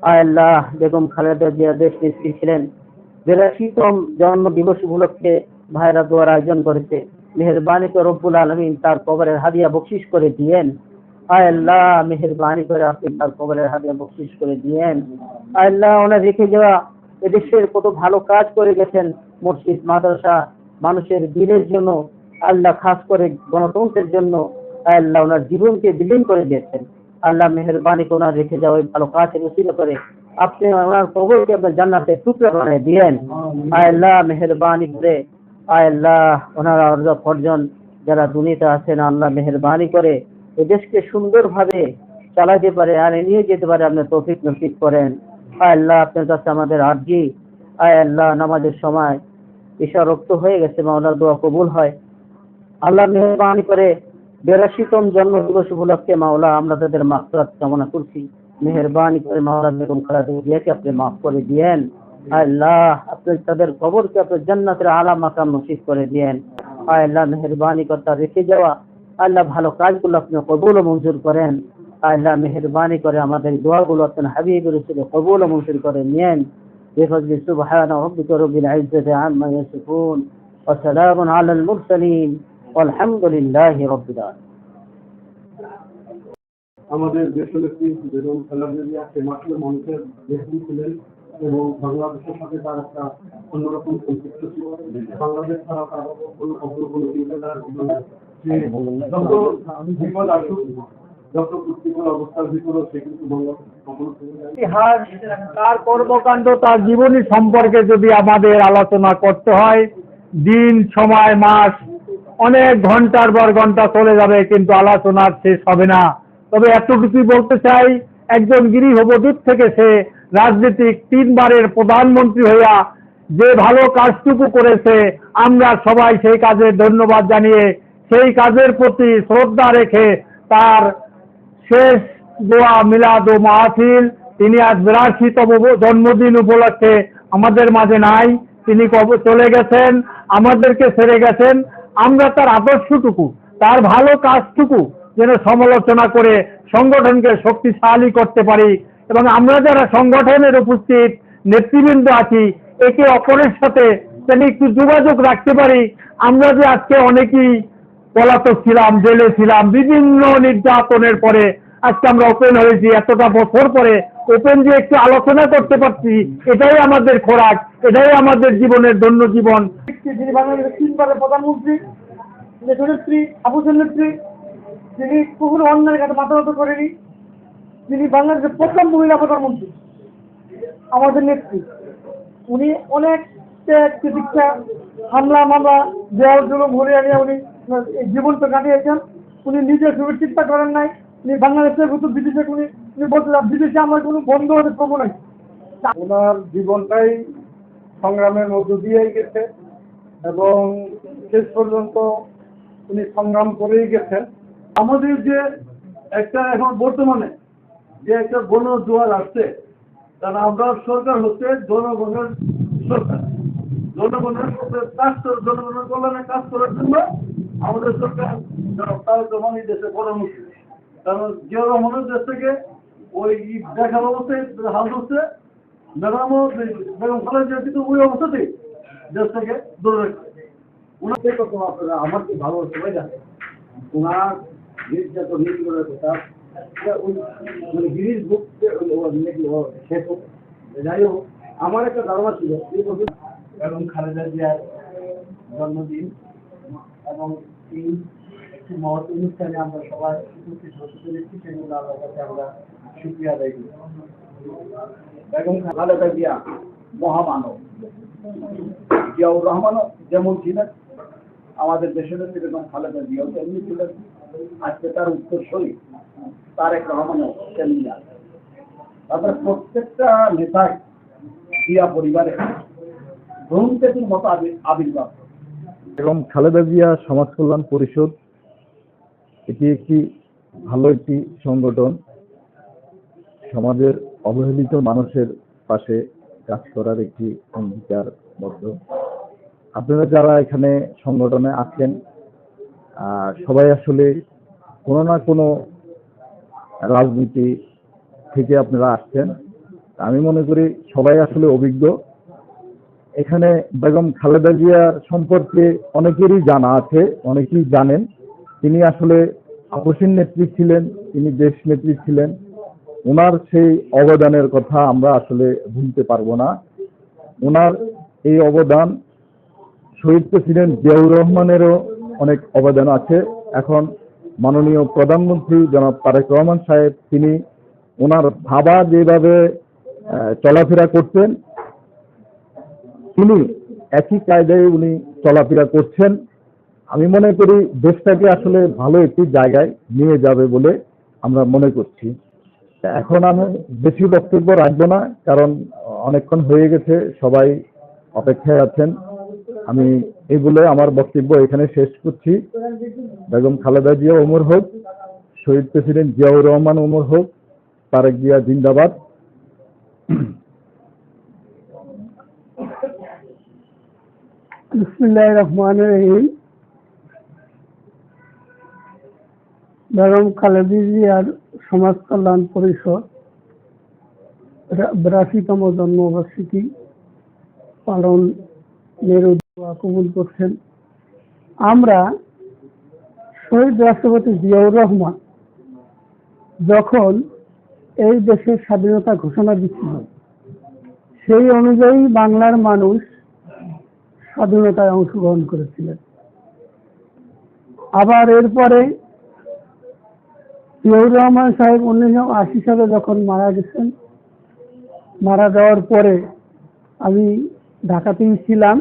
আয় আল্লাহ, বেগম খালেদা জিয়া দেশ নেত্রী ছিলেন। 82তম জন্ম দিবস উপলক্ষে ভাইরা দোয়ার আয়োজন করেছে। মেহেরবানি করে রব্বুল আলামিন তার কবরের হাদিয়া বকশিশ করে দিয়েন। আয় আল্লাহ, মেহেরবানি করে আপনি তার কবরের হাদিয়া বকশিশ করে দিয়েন। আয় আল্লাহ, ওনার রেখে যাওয়া এদেশের কত ভালো কাজ করে গেছেন, মসজিদ মাদ্রাসা, মানুষের দিনের জন্য, আল্লাহ খাস করে গণতন্ত্রের জন্য আল্লাহ ওনার জীবনকে বিলীন করে দিয়েছেন। আল্লাহ মেহেরবানি করে ওনার রেখে যাওয়া ওই ভালো কাজের উসিলা করে আপনি ওনার কবরকে আপনার জান্নাতের টুকরা বানিয়ে দিয়েন। আল্লাহ মেহেরবানি করে আল্লাহ ওনার অর্জন যারা দুনিয়াতে আছেন, আল্লাহ মেহেরবানি করে এই দেশকে সুন্দরভাবে চালাতে পারে আর নিয়ে যেতে পারে আপনার তৌফিক নসিব করেন। আল্লাহ আপনার কাছে আমাদের আরজি, আল্লাহ নামাজের সময় ঈশারক্ত হয়ে গেছে, মাওলার দোয়া কবুল হয়। আল্লাহ মেহরবানি করে 82তম জন্মদিবস উপলক্ষে মাওলা আমরা তাদের মাগফিরাত কামনা করছি। মেহরবানি করে মাওলা বেগম খালেদা জিয়াকে আপনি মাফ করে দিয়েন। আল্লাহ আপনি তাদের কবরকে আপনি জান্নাতের আলা মাকাম নসিব করে দিয়েন। আল্লাহ মেহরবানি করে তার রেখে যাওয়া আল্লাহ ভালো কাজগুলো আপনি কবুল ও মঞ্জুর করেন। আল্লাহ মেহরবানি করে আমাদের দোয়াগুলো আপনি হাবিবের রাসূলে কবুল ও মঞ্জুর করে নিয়েন। بفضل سبحان ربك رب العزة عما يصفون وسلام على المرسلين والحمد لله رب العالمين। আমাদের দেশনেত্রী বেগম খালেদা জিয়া মাত্র মানুষের দেশী ছিলেন এবং বাংলাদেশের সাথে তার একটা অন্যরকম সম্পৃক্ত ছিল। বাংলাদেশ ছাড়া তার কোনো চিন্তাধারা ছিল না। যে যত বিপদ আসুক, যত প্রতিকূল অবস্থার ভিতরে সে কিন্তু বাংলাদেশ কখনো ইতিহাস, তার কর্মকাণ্ড, তার জীবনী সম্পর্কে যদি আমাদের আলোচনা করতে হয়, দিন, সময়, মাস, অনেক ঘন্টার পর ঘন্টা চলে যাবে, কিন্তু আলোচনার শেষ হবে না। তবে এতটুকুই বলতে চাই, একজন গৃহবধূ থেকে সে রাজনীতিক 3বারের প্রধানমন্ত্রী হইয়া যে ভালো কাজটুকু করেছে, আমরা সবাই সেই কাজে ধন্যবাদ জানিয়ে সেই কাজের প্রতি শ্রদ্ধা রেখে তার শেষ দোয়া মিলাদ ও মাহফিল, তিনি আজ 82তম জন্মদিন উপলক্ষে আমাদের মাঝে নাই, তিনি চলে গেছেন, আমাদেরকে ছেড়ে গেছেন। আমরা তার আদর্শটুকু, তার ভালো কাজটুকু যেন সমালোচনা করে সংগঠনকে শক্তিশালী করতে পারি, এবং আমরা যারা সংগঠনের উপস্থিত নেতৃবৃন্দ আছি, একে অপরের সাথে যেন একটু যোগাযোগ রাখতে পারি। আমরা যে আজকে অনেকেই পলাতক ছিলাম, জেলে ছিলাম, বিভিন্ন নির্যাতনের পরে আজকে আমরা ওপেন হয়েছি, এতটা বছর পরে ওপেন যে একটু আলোচনা করতে পারছি, এটাই আমাদের খোরাক, এটাই আমাদের জীবনের ধন্য জীবন। যিনি বাংলাদেশের 3বারের প্রধানমন্ত্রী, নেত্রী আবুসের নেত্রী, যিনি কখনো অন্যায়ের কাছে মাথা নত করেনি, যিনি বাংলাদেশের প্রথম মহিলা প্রধানমন্ত্রী, আমাদের নেত্রী। উনি অনেক চিকিৎসা, হামলা মামলা, দেওয়ার জন্য ভরে আনিয়ে উনি জীবনটা কাটিয়েছেন। উনি নিজে সুবিধা চিন্তা করেন নাই। উনি বাংলাদেশের মতো বিদেশে উনি বলছিলাম, বিদেশে আমার কোনো বন্ধ হতে পারবো নাই। ওনার জীবনটাই সংগ্রামের মধ্য দিয়েই গেছে এবং শেষ পর্যন্ত উনি সংগ্রাম করেই গেছেন। আমাদের যে একটা এখন বর্তমানে যে একটা গণজোয়ার আসছে, কারণ আমরা সরকার হচ্ছে জনগণের সরকার, জনগণের জনগণের কল্যাণে কাজ করার জন্য আমাদের সরকার তার জমান এই দেশে প্রধানমন্ত্রী। কারণ জিয়া রহমানের দেশ থেকে ওই দেখার অবস্থায় হাল ধরছে, বেগম খালেদা জিয়া কিন্তু ওই অবস্থাতেই দেশ থেকে দূরে রাখছে। ওনাকে কত আপনারা আমার কি ভালো সবাই জানে, ওনার নির্যাতন নির্যাতনের কথা মানে গিরিশ বুক শেষ হোক। যাই হোক, আমার একটা ধারণা ছিল বেগম খালেদা জিয়ার জন্মদিন এবং এই মহৎ অনুষ্ঠানে আমরা সবাই উপস্থিত হতে পেরেছি, সেগুলো আল্লাহর কাছে আমরা শুকরিয়া আদায় করি। বেগম খালেদা জিয়া মহামানব, জিয়াউর রহমানও যেমন ছিলেন, আমাদের দেশের বেগম খালেদা জিয়াও তেমনি ছিলেন। আজকে তার উত্তরসূরি তারেক রহমানও তেমনি আছে। তারপরে প্রত্যেকটা নেতাই জিয়া পরিবারে ধূমকেতুর মতো আবির্ভাব। বেগম খালেদা জিয়া সমাজ কল্যাণ পরিষদ, এটি একটি ভালো একটি সংগঠন, সমাজের অবহেলিত মানুষের পাশে কাজ করার একটি অঙ্গীকারবদ্ধ। আপনারা যারা এখানে সংগঠনে আছেন, সবাই আসলে কোনো না কোনো রাজনীতি থেকে আপনারা আসছেন। আমি মনে করি সবাই আসলে অভিজ্ঞ। এখানে বেগম খালেদা জিয়ার সম্পর্কে অনেকেরই জানা আছে, অনেকেই জানেন। তিনি আসলে আপসীন নেত্রী ছিলেন, তিনি দেশ নেত্রী ছিলেন। ওনার সেই অবদানের কথা আমরা আসলে ভুলতে পারবো না। ওনার এই অবদান শহীদ প্রেসিডেন্ট জিয়াউর রহমানেরও অনেক অবদান আছে। এখন মাননীয় প্রধানমন্ত্রী জনাব তারেক রহমান সাহেব, তিনি ওনার ভাবা যেভাবে চলাফেরা করতেন, তিনি একই কায়দায় উনি চলাফেরা করছেন। আমি মনে করি দেশটাকে আসলে ভালো একটি জায়গায় নিয়ে যাবে বলে আমরা মনে করছি। এখন আমি বেশি বক্তব্য রাখবো না, কারণ অনেকক্ষণ হয়ে গেছে, সবাই অপেক্ষায় আছেন। আমি এই বলে আমার বক্তব্য এখানে শেষ করছি। বেগম খালেদা জিয়া অমর হোক, শহীদ প্রেসিডেন্ট জিয়াউর রহমান অমর হোক, তারেক জিয়া জিন্দাবাদ। বিসমিল্লাহির রহমানির রহিম। বেগম খালেদা জিয়ার সমাজ কল্যাণ পরিষদ ৮২তম জন্মবার্ষিকী পালনের দোয়া কবুল করছেন। আমরা শহীদ রাষ্ট্রপতি জিয়াউর রহমান যখন এই দেশের স্বাধীনতা ঘোষণা দিচ্ছিল, সেই অনুযায়ী বাংলার মানুষ স্বাধীনতায় অংশগ্রহণ করেছিলেন। আবার এরপরে জিয়াউর রহমান সাহেব 1980 সালে যখন মারা গেছেন, মারা যাওয়ার পরে আমি ঢাকাতেই ছিলাম।